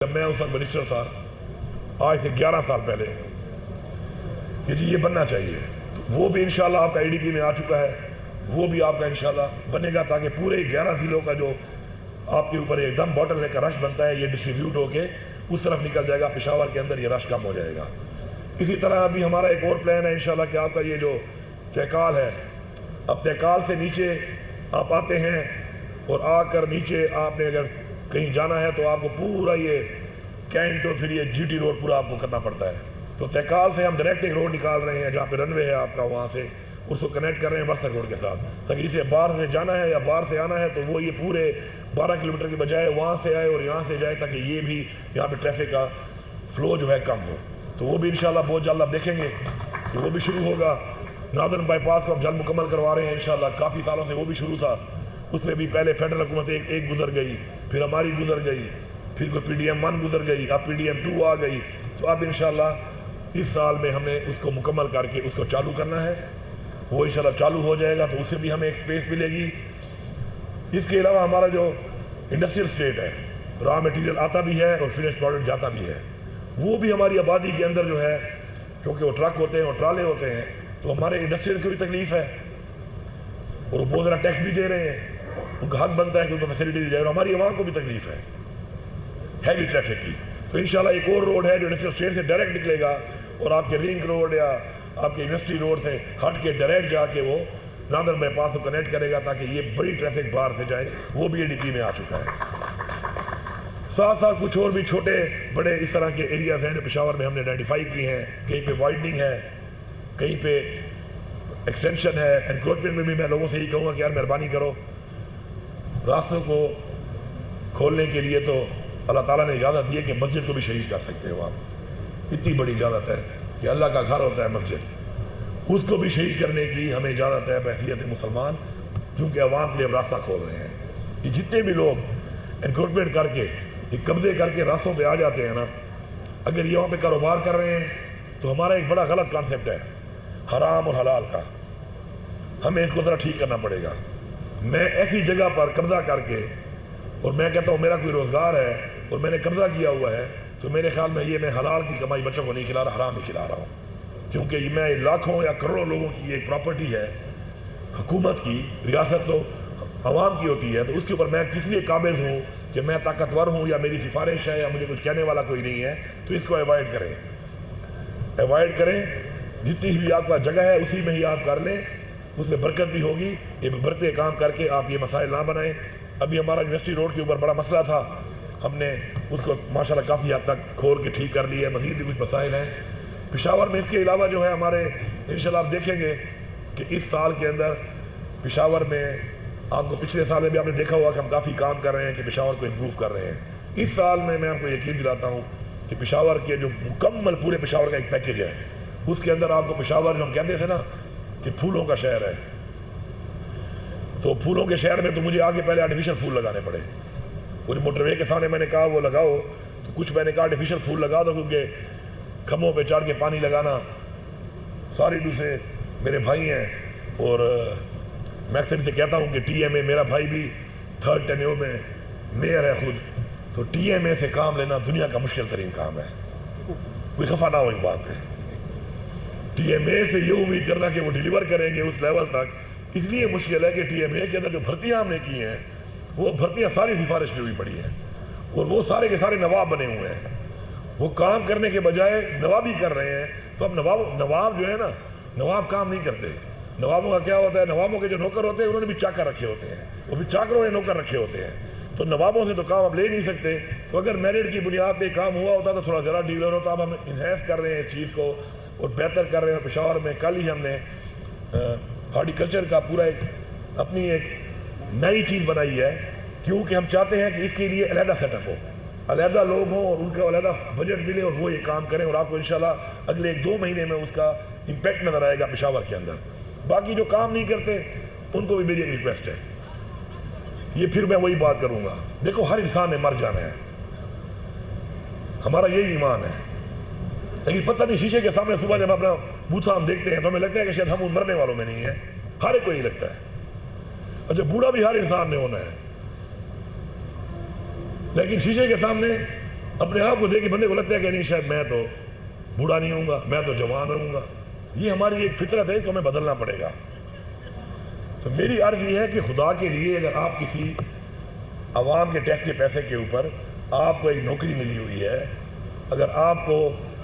جب میں اس وقت منسٹر تھا آج سے 11 سال پہلے کہ جی یہ بننا چاہیے، تو وہ بھی انشاءاللہ آپ کا ADP میں آ چکا ہے، وہ بھی آپ کا انشاءاللہ بنے گا تاکہ پورے 11 ضلعوں کا جو آپ کے اوپر ایک دم بوٹل نیک کا رش بنتا ہے یہ ڈسٹریبیوٹ ہو کے اس طرف نکل جائے گا، پشاور کے اندر یہ رش کم ہو جائے گا۔ اسی طرح ابھی ہمارا ایک اور پلان ہے انشاءاللہ کہ آپ کا یہ جو تہکال ہے، اب تہکال سے نیچے آپ آتے ہیں اور آ کر نیچے آپ نے اگر کہیں جانا ہے تو آپ کو پورا یہ کینٹ اور پھر یہ GT روڈ پورا آپ کو کرنا پڑتا ہے۔ تو تہکال سے ہم ڈائریکٹ ایک روڈ نکال رہے ہیں جہاں پہ رن وے ہے آپ کا، وہاں سے اس کو کنیکٹ کر رہے ہیں ورسک روڈ کے ساتھ تاکہ جسے باہر سے جانا ہے یا باہر سے آنا ہے تو وہ یہ پورے 12 کلومیٹر کی بجائے وہاں سے آئے اور یہاں سے جائے تاکہ یہ بھی یہاں پہ ٹریفک کا فلو جو ہے کم ہو۔ تو وہ بھی انشاءاللہ بہت جلد آپ دیکھیں گے کہ وہ بھی شروع ہوگا۔ ناردرن بائی پاس کو ہم جلد مکمل کروا رہے ہیں انشاءاللہ، کافی سالوں سے وہ بھی شروع تھا، اس میں بھی پہلے فیڈرل حکومت ایک گزر گئی، پھر ہماری گزر گئی، پھر کوئی PDM 1 گزر گئی، اب PDM 2 آ گئی، تو اب انشاءاللہ اس سال میں ہم نے اس کو مکمل کر کے اس کو چالو کرنا ہے۔ وہ انشاءاللہ چالو ہو جائے گا تو اس سے بھی ہمیں ایک سپیس ملے گی۔ اس کے علاوہ ہمارا جو انڈسٹریل اسٹیٹ ہے، را میٹیریل آتا بھی ہے اور فنش پروڈکٹ جاتا بھی ہے، وہ بھی ہماری آبادی کے اندر جو ہے کیونکہ وہ ٹرک ہوتے ہیں اور ٹرالے ہوتے ہیں تو ہمارے انڈسٹریل کو بھی تکلیف ہے اور وہ بہت زیادہ ٹیکس بھی دے رہے ہیں، ان کا حق بنتا ہے کہ ان کو فیسلٹی دی جائے، اور ہماری عوام کو بھی تکلیف ہے ہیوی ٹریفک کی۔ تو انشاءاللہ ایک اور روڈ ہے جو انڈسٹریل اسٹیٹ سے ڈائریکٹ نکلے گا اور آپ کے رنگ روڈ یا آپ کے یونیورسٹی روڈ سے ہٹ کے ڈائریکٹ جا کے وہ ناردرن بائی پاس کو کنیکٹ کرے گا تاکہ یہ بڑی ٹریفک باہر سے جائے، وہ بھی ADP میں آ چکا ہے۔ ساتھ ساتھ کچھ اور بھی چھوٹے بڑے اس طرح کے ایریاز ہیں جو پشاور میں ہم نے آئیڈینٹیفائی کیے ہیں، کہیں پہ وائڈننگ ہے، کہیں پہ ایکسٹینشن ہے، انکروچمنٹ میں بھی میں لوگوں سے یہی کہوں گا کہ یار مہربانی کرو، راستوں کو کھولنے کے لیے تو اللہ تعالیٰ نے اجازت دی ہے کہ مسجد کو بھی شہید کر سکتے ہو آپ، اتنی بڑی اجازت ہے کہ اللہ کا گھر ہوتا ہے مسجد، اس کو بھی شہید کرنے کی ہمیں اجازت ہے بحیثیت مسلمان، کیونکہ عوام کے لیے اب راستہ کھول رہے ہیں۔ یہ جتنے بھی لوگ انکروچمنٹ کر کے یہ قبضے کر کے راستوں پہ آ جاتے ہیں نا، اگر یہ وہاں پہ کاروبار کر رہے ہیں تو ہمارا ایک بڑا غلط کانسیپٹ ہے حرام اور حلال کا، ہمیں اس کو ذرا ٹھیک کرنا پڑے گا۔ میں ایسی جگہ پر قبضہ کر کے اور میں کہتا ہوں میرا کوئی روزگار ہے اور میں نے قبضہ کیا ہوا ہے تو میرے خیال میں میں حلال کی کمائی بچوں کو نہیں کھلا رہا، حرام ہی کھلا رہا ہوں، کیونکہ یہ میں لاکھوں یا کروڑوں لوگوں کی ایک پراپرٹی ہے، حکومت کی، ریاست تو عوام کی ہوتی ہے، تو اس کے اوپر میں کس لیے قابض ہوں کہ میں طاقتور ہوں یا میری سفارش ہے یا مجھے کچھ کہنے والا کوئی نہیں ہے، تو اس کو ایوائڈ کریں، جتنی بھی آپ کا جگہ ہے اسی میں ہی آپ کر لیں، اس میں برکت بھی ہوگی، یہ برتے کام کر کے آپ یہ مسائل نہ بنائیں۔ ابھی ہمارا یونیورسٹی روڈ کے اوپر بڑا مسئلہ تھا، ہم نے اس کو ماشاءاللہ کافی حد تک کھول کے ٹھیک کر لی ہے، مزید بھی کچھ مسائل ہیں پشاور میں۔ اس کے علاوہ جو ہے ہمارے انشاءاللہ آپ دیکھیں گے کہ اس سال کے اندر پشاور میں آپ کو پچھلے سال میں بھی آپ نے دیکھا ہوا کہ ہم کافی کام کر رہے ہیں کہ پشاور کو امپروو کر رہے ہیں۔ اس سال میں آپ کو یقین دلاتا ہوں کہ پشاور کے جو مکمل پورے پشاور کا ایک پیکیج ہے، اس کے اندر آپ کو پشاور جو ہم کہتے تھے نا کہ پھولوں کا شہر ہے، تو پھولوں کے شہر میں تو مجھے آگے پہلے آرٹیفیشل پھول لگانے پڑے، وہ جو موٹر وے کے سامنے میں نے کہا وہ لگاؤ، تو کچھ میں نے کہا آرٹیفیشل پھول لگا دو کیونکہ کھمبوں پہ چڑھ کے پانی لگانا ساری دوسرے میرے بھائی ہیں، اور میں اکثر سے کہتا ہوں کہ TMA میرا بھائی بھی 3rd ٹینیور میں میئر ہے خود، تو TMA سے کام لینا دنیا کا مشکل ترین کام ہے، کوئی خفا نہ ہو اس بات پہ۔ TMA سے یہ امید کرنا کہ وہ ڈیلیور کریں گے اس لیول تک اس لیے مشکل ہے کہ TMA کے اندر جو بھرتیاں ہم نے کی ہیں وہ بھرتیاں ساری سفارش پہ ہوئی پڑی ہیں اور وہ سارے کے سارے نواب بنے ہوئے ہیں، وہ کام کرنے کے بجائے نوابی کر رہے ہیں۔ تو اب نواب جو ہے نا، نواب کام نہیں کرتے، نوابوں کا کیا ہوتا ہے، نوابوں کے جو نوکر ہوتے ہیں انہوں نے بھی چاکر رکھے ہوتے ہیں، وہ بھی چاکروں نے نوکر رکھے ہوتے ہیں، تو نوابوں سے تو کام اب لے نہیں سکتے۔ تو اگر میرٹ کی بنیاد پہ کام ہوا ہوتا تو تھوڑا زیادہ ڈیلر ہوتا، اب ہم انہینس کر رہے ہیں اس چیز کو اور بہتر کر رہے ہیں۔ پشاور میں کل ہی ہم نے ہارٹیکلچر کا پورا اپنی ایک نئی چیز بنائی ہے، کیونکہ ہم چاہتے ہیں کہ اس کے لیے علیحدہ سیٹ اپ ہو، علیحدہ لوگ ہوں اور ان کو علیحدہ بجٹ ملے اور وہ یہ کام کریں، اور آپ کو انشاءاللہ اگلے 1-2 مہینے میں اس کا امپیکٹ نظر آئے گا پشاور کے اندر۔ باقی جو کام نہیں کرتے ان کو بھی میری ایک ریکویسٹ ہے، یہ پھر میں وہی بات کروں گا، دیکھو ہر انسان نے مر جانا ہے، ہمارا یہی ایمان ہے، لیکن پتہ نہیں شیشے کے سامنے صبح جب اپنا بوتھا ہم دیکھتے ہیں تو ہمیں لگتا ہے کہ شاید ہم ان مرنے والوں میں نہیں ہیں، ہر ایک کو یہی لگتا ہے، اور جب بوڑھا بھی ہر انسان نے ہونا ہے، لیکن شیشے کے سامنے اپنے آپ کو دیکھ کے بندے کو لگتا ہے کہ نہیں شاید میں تو بوڑھا نہیں ہوں گا، میں تو جوان رہوں گا. یہ ہماری ایک فطرت ہے، اس کو ہمیں بدلنا پڑے گا. تو میری عرض یہ ہے کہ خدا کے لیے اگر آپ کسی عوام کے ٹیکس کے پیسے کے اوپر آپ کو ایک نوکری ملی ہوئی ہے، اگر آپ کو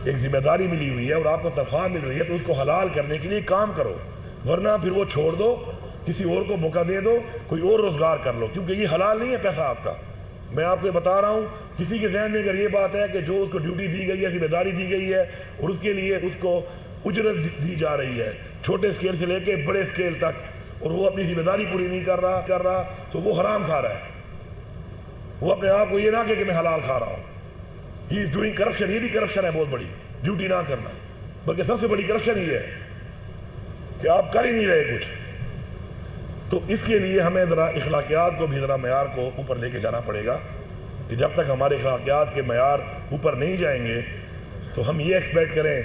ایک ذمہ داری ملی ہوئی ہے اور آپ کو تنخواہ مل رہی ہے، تو اس کو حلال کرنے کے لیے کام کرو، ورنہ پھر وہ چھوڑ دو، کسی اور کو موقع دے دو، کوئی اور روزگار کر لو، کیونکہ یہ حلال نہیں ہے پیسہ آپ کا. میں آپ کو بتا رہا ہوں، کسی کے ذہن میں اگر یہ بات ہے کہ جو اس کو ڈیوٹی دی گئی ہے، ذمہ داری دی گئی ہے اور اس کے لیے اس کو اجرت دی جا رہی ہے چھوٹے اسکیل سے لے کے بڑے اسکیل تک، اور وہ اپنی ذمہ داری پوری نہیں کر رہا تو وہ حرام کھا رہا ہے. وہ اپنے آپ کو یہ نہ کہ میں حلال کھا رہا ہوں. ہی از ڈوئنگ کرپشن. یہ بھی کرپشن ہے بہت بڑی، ڈیوٹی نہ کرنا. بلکہ سب سے بڑی کرپشن یہ ہے کہ آپ کر ہی نہیں رہے کچھ. تو اس کے لیے ہمیں ذرا اخلاقیات کو بھی ذرا معیار کو اوپر لے کے جانا پڑے گا کہ جب تک ہمارے اخلاقیات کے معیار اوپر نہیں جائیں گے تو ہم یہ ایکسپیکٹ کریں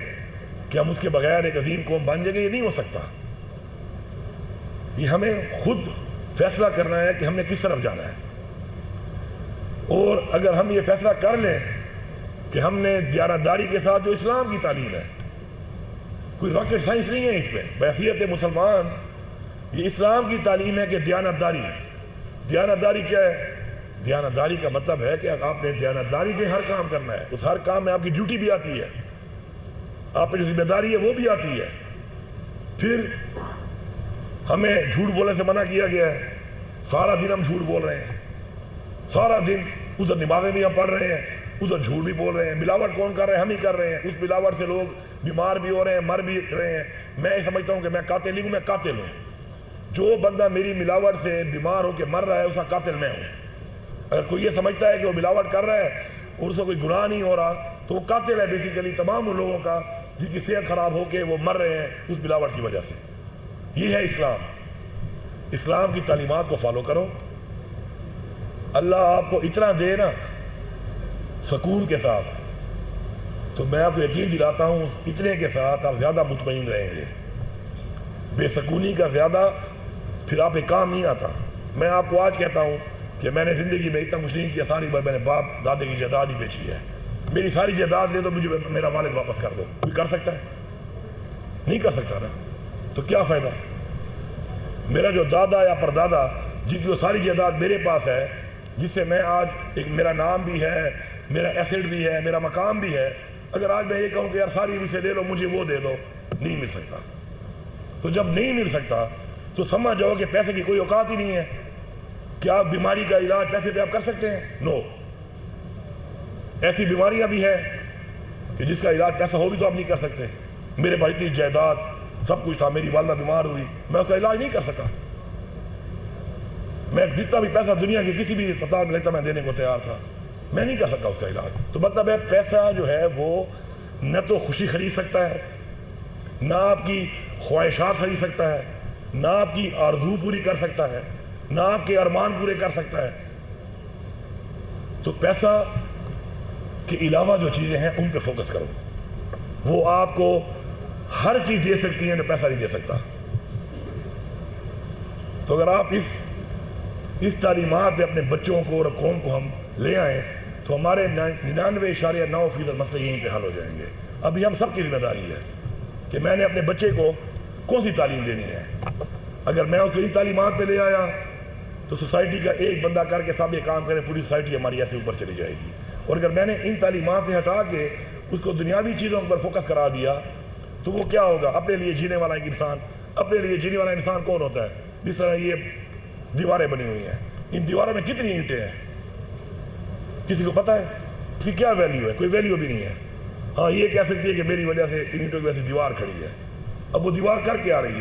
کہ ہم اس کے بغیر ایک عظیم قوم بن جائیں گے. یہ نہیں ہو سکتا. یہ ہمیں خود فیصلہ کرنا ہے کہ ہم نے کس طرف جانا ہے. اور اگر ہم یہ فیصلہ کر لیں کہ ہم نے دیانتداری کے ساتھ، جو اسلام کی تعلیم ہے، کوئی راکٹ سائنس نہیں ہے اس میں، بحیثیت مسلمان یہ اسلام کی تعلیم ہے کہ دیانتداری. دیانتداری کیا ہے؟ دیانتداری کا مطلب ہے کہ آپ نے دیانتداری سے ہر کام کرنا ہے. اس ہر کام میں آپ کی ڈیوٹی بھی آتی ہے، آپ کی جو ذمہ داری ہے وہ بھی آتی ہے. پھر ہمیں جھوٹ بولنے سے منع کیا گیا ہے. سارا دن ہم جھوٹ بول رہے ہیں، سارا دن ادھر نمازیں بھی ہم پڑھ رہے ہیں، ادھر جھوٹ بھی بول رہے ہیں. ملاوٹ کون کر رہے ہیں؟ ہم ہی کر رہے ہیں. اس ملاوٹ سے لوگ بیمار بھی ہو رہے ہیں، مر بھی رہے ہیں. میں یہ سمجھتا ہوں کہ میں قاتل نہیں ہوں، میں قاتل ہوں. جو بندہ میری ملاوٹ سے بیمار ہو کے مر رہا ہے اس کا قاتل میں ہوں. اگر کوئی یہ سمجھتا ہے کہ وہ ملاوٹ کر رہا ہے اور اس سے کوئی گناہ نہیں ہو رہا تو وہ قاتل ہے بیسیکلی تمام ان لوگوں کا جن کی صحت خراب ہو کے وہ مر رہے ہیں اس ملاوٹ کی وجہ سے. یہ ہے اسلام. اسلام کی تعلیمات کو فالو کرو. اللہ آپ کو اتنا دے نا سکون کے ساتھ، تو میں آپ کو یقین دلاتا ہوں اتنے کے ساتھ آپ زیادہ مطمئن رہیں گے. بے سکونی کا زیادہ پھر آپ ایک کام نہیں آتا. میں آپ کو آج کہتا ہوں کہ میں نے زندگی میں اتنا کچھ نہیں کیا، ساری بار میں نے باپ دادے کی جائیداد ہی بیچی ہے. میری ساری جائیداد لے دو، مجھے میرا والد واپس کر دو. کوئی کر سکتا ہے؟ نہیں کر سکتا نا. تو کیا فائدہ؟ میرا جو دادا یا پردادا جن کی وہ ساری جائیداد میرے پاس ہے، جس سے میں آج ایک میرا نام بھی ہے، میرا ایسیڈ بھی ہے، میرا مقام بھی ہے، اگر آج میں یہ کہوں کہ یار ساری مجھ سے لے لو، مجھے وہ دے دو، نہیں مل سکتا. تو جب نہیں مل سکتا تو سمجھ جاؤ کہ پیسے کی کوئی اوقات ہی نہیں ہے. کیا آپ بیماری کا علاج پیسے پہ آپ کر سکتے ہیں؟ نو. ایسی بیماریاں بھی ہیں کہ جس کا علاج پیسہ ہو بھی تو آپ نہیں کر سکتے. میرے پاس اتنی جائیداد سب کچھ تھا، میری والدہ بیمار ہوئی، میں اس کا علاج نہیں کر سکا. میں جتنا بھی پیسہ دنیا کے کسی بھی اسپتال میں لیتا میں دینے کو تیار تھا، میں نہیں کر سکا اس کا علاج. تو مطلب ہے پیسہ جو ہے وہ نہ تو خوشی خرید سکتا ہے، نہ آپ کی خواہشات خرید سکتا ہے، نہ آپ کی آرزو پوری کر سکتا ہے، نہ آپ کے ارمان پورے کر سکتا ہے. تو پیسہ کے علاوہ جو چیزیں ہیں ان پہ فوکس کرو. وہ آپ کو ہر چیز دے سکتی ہیں جو پیسہ نہیں دے سکتا. تو اگر آپ اس تعلیمات پہ اپنے بچوں کو اور قوم کو ہم لے آئیں تو ہمارے 99.9% مسئلے یہیں پہ حل ہو جائیں گے. ابھی ہم سب کی ذمہ داری ہے کہ میں نے اپنے بچے کو کون سی تعلیم دینی ہے. اگر میں اس کو ان تعلیمات پہ لے آیا تو سوسائٹی کا ایک بندہ کر کے سب یہ کام کرے، پوری سوسائٹی ہماری ایسے اوپر چلی جائے گی. اور اگر میں نے ان تعلیمات سے ہٹا کے اس کو دنیاوی چیزوں پر فوکس کرا دیا تو وہ کیا ہوگا؟ اپنے لیے جینے والا ایک انسان. اپنے لیے جینے والا انسان کون ہوتا ہے؟ جس طرح یہ دیواریں بنی ہوئی ہیں، ان دیواروں میں کتنی اینٹیں ہیں؟ کسی کو پتہ ہے اس کی کیا ویلیو ہے؟ کوئی ویلیو بھی نہیں ہے. ہاں یہ کہہ سکتی ہے کہ میری وجہ سے اینٹوں کی وجہ سے دیوار کھڑی ہے. اب وہ دیوار کر کے آ رہی ہے.